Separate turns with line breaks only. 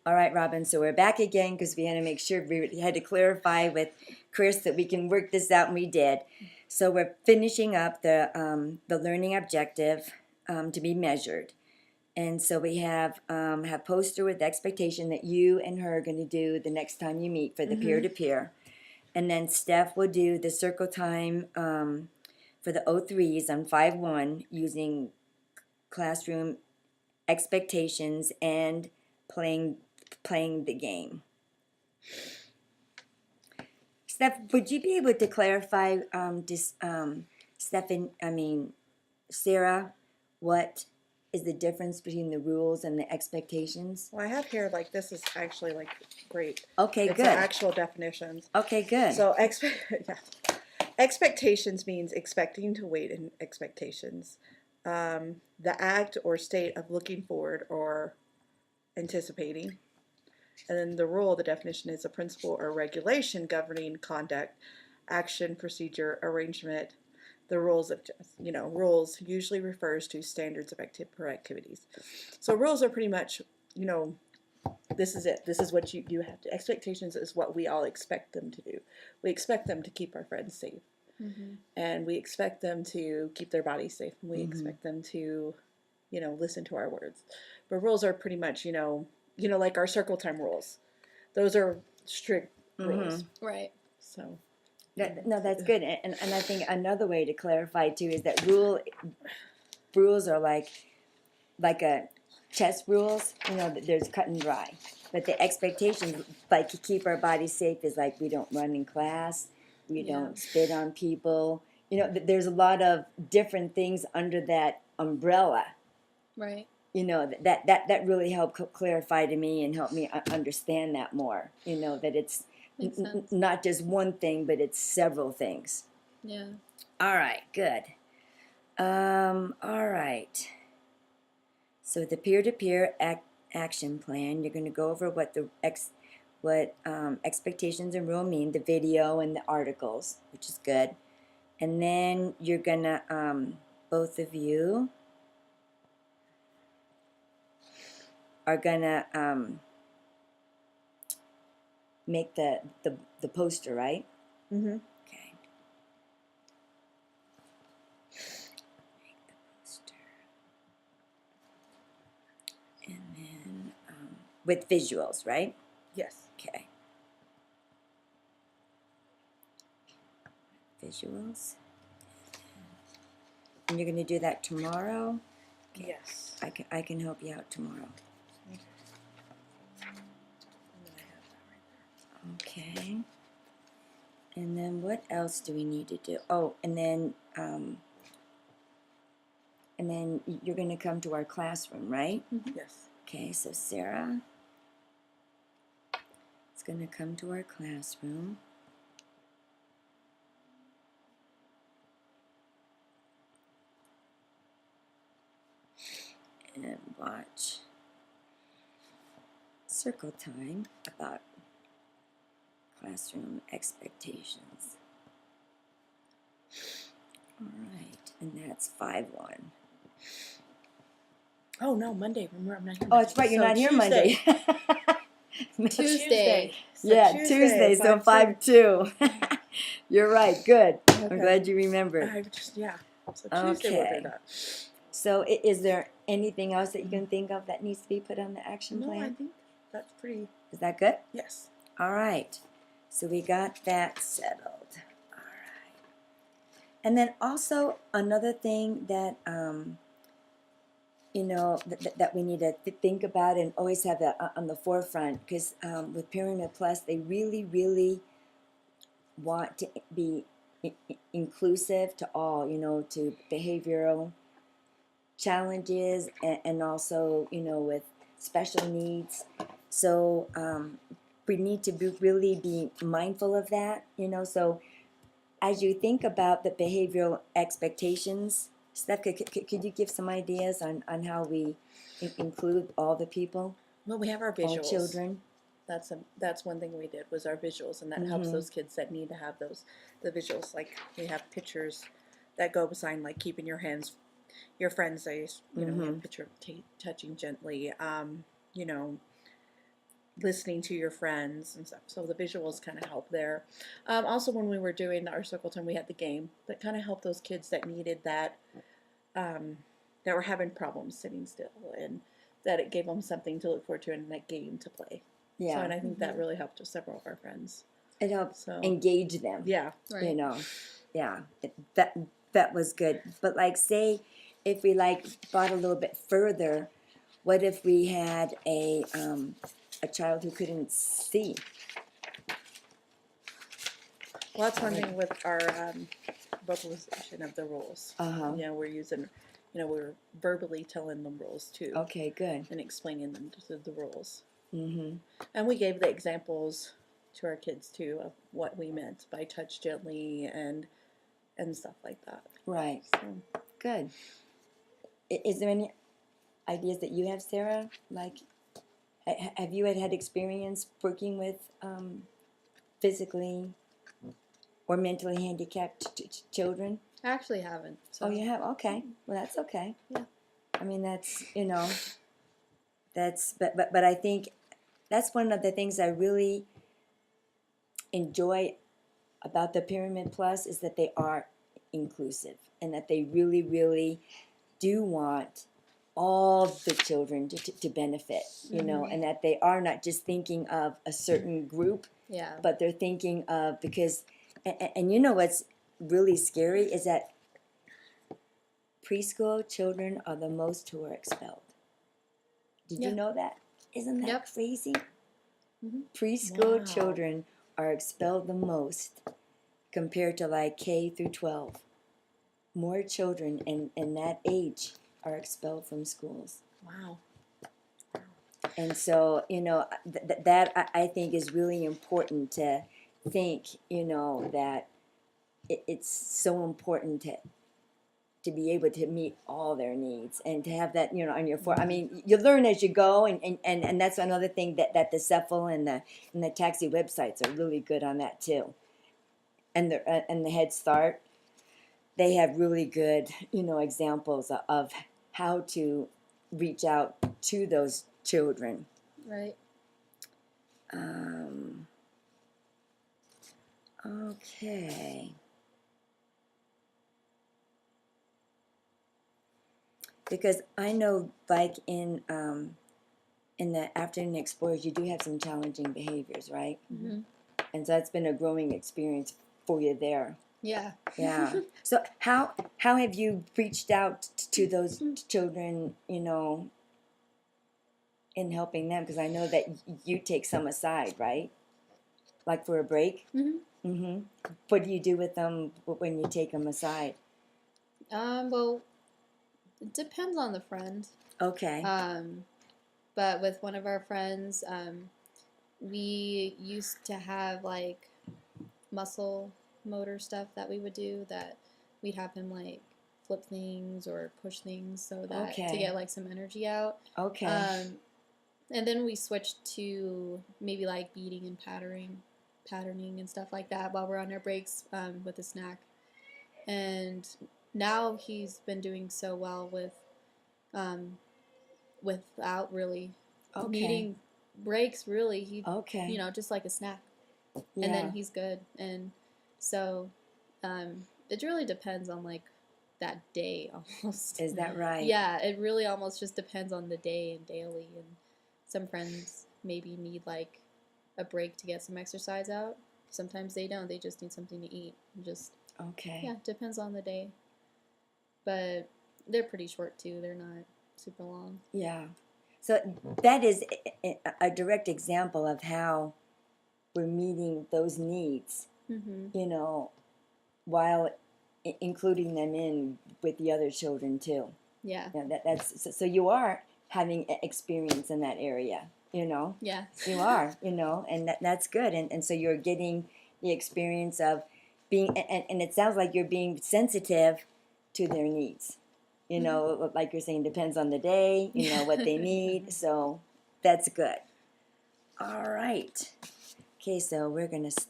All right, Robin, so we're back again because we had to make sure we had to clarify with Chris that we can work this out, and we did. So we're finishing up the learning objective to be measured. And so we have poster with the expectation that you and her are going to do the next time you meet for the peer-to-peer. And then Steph will do the circle time for the O3s on 5-1 using classroom expectations and playing the game. Steph, would you be able to clarify, Sarah, what is the difference between the rules and the expectations?
Well, I have here, like, this is actually, like, great.
Okay,
it's
good.
Actual definitions.
Okay, good.
So, expectations means expecting to wait in expectations. The act or state of looking forward or anticipating. And then the rule, the definition is a principle or regulation governing conduct, action, procedure, arrangement. The rules of, rules usually refers to standards of activities. So rules are pretty much, this is it. This is what you have to. Expectations is what we all expect them to do. We expect them to keep our friends safe. And we expect them to keep their bodies safe. And we expect them to, listen to our words. But rules are pretty much, like our circle time rules. Those are strict rules.
Right.
So.
No, that's good. And I think another way to clarify too is that rules are like a chess rules. There's cut and dry. But the expectations, like to keep our bodies safe, is like we don't run in class, we don't spit on people. There's a lot of different things under that umbrella.
Right.
That really helped clarify to me and help me understand that more. That it's not just one thing, but it's several things.
Yeah.
All right, good. All right. So the peer-to-peer action plan, you're going to go over what expectations and rule mean, the video and the articles, which is good. And then you're going to, both of you are going to make the poster, right?
Mm-hmm.
Okay. Make the poster. And then with visuals, right?
Yes.
Okay. Visuals. And you're going to do that tomorrow? Okay.
Yes.
I can help you out tomorrow. Okay. And then what else do we need to do? Oh, and then you're going to come to our classroom, right?
Yes.
Okay, so Sarah is going to come to our classroom. And watch circle time about classroom expectations. All right, and that's 5-1.
Oh no, Monday. Remember, I'm not here.
Oh, that's right, you're not here Monday.
Tuesday.
Yeah, Tuesday, so 5-2. You're right, good.
Okay.
I'm glad you remembered.
So Tuesday we'll do that.
So is there anything else that you can think of that needs to be put on the action plan?
No, I think that's pretty.
Is that good?
Yes.
All right. So we got that settled. All right. And then also another thing that that we need to think about and always have that on the forefront, because with Pyramid Plus, they really, really want to be inclusive to all, to behavioral challenges and also, with special needs. So we need to really be mindful of that, So as you think about the behavioral expectations, Steph, could you give some ideas on how we include all the people?
Well, we have our visuals.
All children.
That's one thing we did was our visuals, and that helps those kids that need to have the visuals. Like we have pictures that go beside, like keeping your friends safe. We have a picture of touching gently. you know, listening to your friends and stuff. So the visuals kind of help there. Also, when we were doing our circle time, we had the game that kind of helped those kids that needed that, that were having problems sitting still, and that it gave them something to look forward to in that game to play.
Yeah.
So, and I think that really helped several of our friends.
It helps
So
engage them.
yeah,
Right.
You know, yeah, that was good. But like, say, if we like brought a little bit further, what if we had a child who couldn't see?
well, that's one thing with our vocalization of the rules.
Uh-huh.
You know, we're using, you know, we're verbally telling them rules too,
Okay, good.
and explaining them the rules.
Mm-hmm.
And we gave the examples to our kids too of what we meant by touch gently and stuff like that.
Right.
So,
Good. Is there any ideas that you have, Sarah? Like, have you had experience working with physically or mentally handicapped children?
I actually haven't. So.
Oh, you have? Okay. Well, that's okay.
Yeah.
I mean, that's, you know, that's, but I think that's one of the things I really enjoy about the Pyramid Plus is that they are inclusive and that they really, really do want all the children to benefit, you know, and that they are not just thinking of a certain group,
Yeah.
but they're thinking of, because, and you know what's really scary is that preschool children are the most who are expelled. Did you
Yeah.
know that? Isn't that
Yep.
crazy?
Mhm.
Preschool
Wow.
children are expelled the most compared to like K through 12. More children in that age are expelled from schools.
wow.
And so, you know, that I think is really important to think, you know, that it's so important to be able to meet all their needs and to have that, you know, on your I mean, you learn as you go, and that's another thing that the CEFL and the taxi websites are really good on that too. And the Head Start, they have really good, you know, examples of how to reach out to those children.
Right.
Okay. Because I know, like in the Afternoon Explorers, you do have some challenging behaviors, right?
Mhm.
And so that's been a growing experience for you there.
Yeah.
Yeah. So how have you reached out to those children, you know, in helping them? Because I know that you take some aside, right? Like for a break?
Mhm.
Mm-hmm. What do you do with them when you take them aside?
Well, it depends on the friend.
Okay.
But with one of our friends, we used to have like muscle motor stuff that we would do, that we'd have him like flip things or push things so that to
Okay.
get like some energy out.
Okay.
And then we switched to maybe like beating and patterning and stuff like that while we're on our breaks, with a snack. And now he's been doing so well with without really
Okay.
needing breaks. Really, he
Okay.
you know, just like a snack,
Yeah.
and then he's good. And so it really depends on like that day almost.
Is that right?
Yeah, it really almost just depends on the day and daily. And some friends maybe need like a break to get some exercise out. Sometimes they don't. They just need something to eat. Just
Okay.
yeah, depends on the day. But they're pretty short too. They're not super long.
Yeah. So that is a direct example of how we're meeting those needs,
Mm-hmm.
you know, while including them in with the other children too.
Yeah.
You know, that's so you are having experience in that area, you know.
Yeah.
You are, you know, and that's good. And so you're getting the experience of being, and it sounds like you're being sensitive to their needs. You know, like you're saying, depends on the day, you know, what they need. So that's good. All right. Okay, so we're going to